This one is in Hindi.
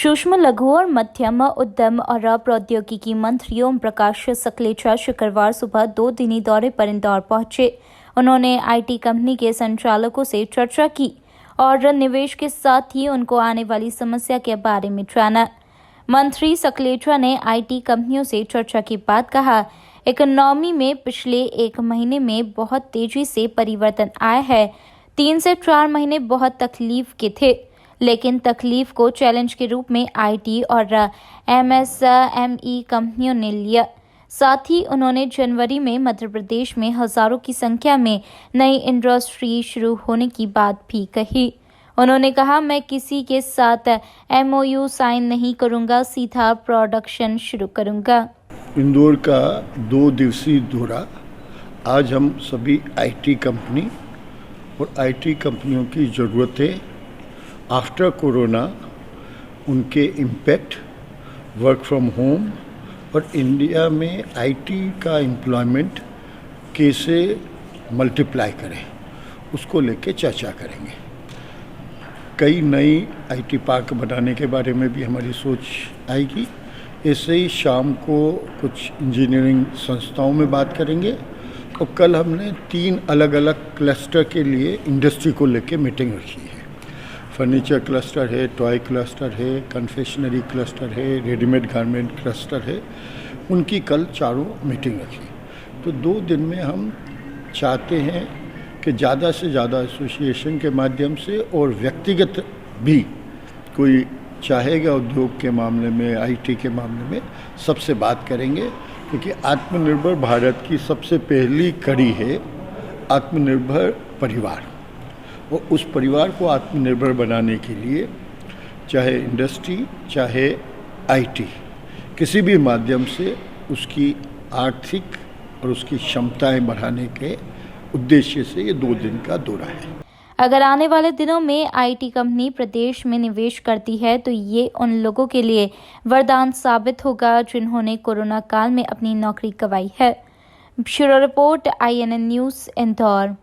सूक्ष्म लघु और मध्यम उद्यम और प्रौद्योगिकी मंत्री ओम प्रकाश सकलेचा शुक्रवार सुबह 2 दिनी दौरे पर इंदौर पहुंचे। उन्होंने आईटी कंपनी के संचालकों से चर्चा की और निवेश के साथ ही उनको आने वाली समस्या के बारे में जाना। मंत्री सकलेचा ने आईटी कंपनियों से चर्चा के बाद कहा, इकोनॉमी में पिछले 1 महीने में बहुत तेजी से परिवर्तन आया है। 3 से 4 महीने बहुत तकलीफ के थे, लेकिन तकलीफ को चैलेंज के रूप में आईटी और एमएसएमई कंपनियों ने लिया। साथ ही उन्होंने जनवरी में मध्य प्रदेश में हजारों की संख्या में नई इंडस्ट्री शुरू होने की बात भी कही। उन्होंने कहा, मैं किसी के साथ एमओयू साइन नहीं करूंगा, सीधा प्रोडक्शन शुरू करूंगा। इंदौर का 2 दिवसीय दौरा। आज हम सभी आईटी कंपनी और आईटी कंपनियों की ज़रूरतें आफ्टर कोरोना, उनके इम्पैक्ट, वर्क फ्रॉम होम और इंडिया में आईटी का एम्प्लॉयमेंट कैसे मल्टीप्लाई करें, उसको लेके चर्चा करेंगे। कई नई आईटी पार्क बनाने के बारे में भी हमारी सोच आएगी। ऐसे ही शाम को कुछ इंजीनियरिंग संस्थाओं में बात करेंगे और कल हमने 3 अलग अलग क्लस्टर के लिए इंडस्ट्री को लेके मीटिंग रखी है। फर्नीचर क्लस्टर है, टॉय क्लस्टर है, कन्फेक्शनरी क्लस्टर है, रेडीमेड गारमेंट क्लस्टर है। उनकी कल चारों मीटिंग रखी। तो 2 दिन में हम चाहते हैं कि ज़्यादा से ज़्यादा एसोसिएशन के माध्यम से और व्यक्तिगत भी कोई चाहेगा उद्योग के मामले में, आईटी के मामले में, सबसे बात करेंगे, क्योंकि आत्मनिर्भर भारत की सबसे पहली कड़ी है आत्मनिर्भर परिवार। और उस परिवार को आत्मनिर्भर बनाने के लिए चाहे इंडस्ट्री, चाहे आईटी, किसी भी माध्यम से उसकी आर्थिक और उसकी क्षमताएं बढ़ाने के उद्देश्य से ये 2 दिन का दौरा है। अगर आने वाले दिनों में आईटी कंपनी प्रदेश में निवेश करती है तो ये उन लोगों के लिए वरदान साबित होगा जिन्होंने कोरोना काल में अपनी नौकरी गंवाई है। Bureau report, INN news, Indore.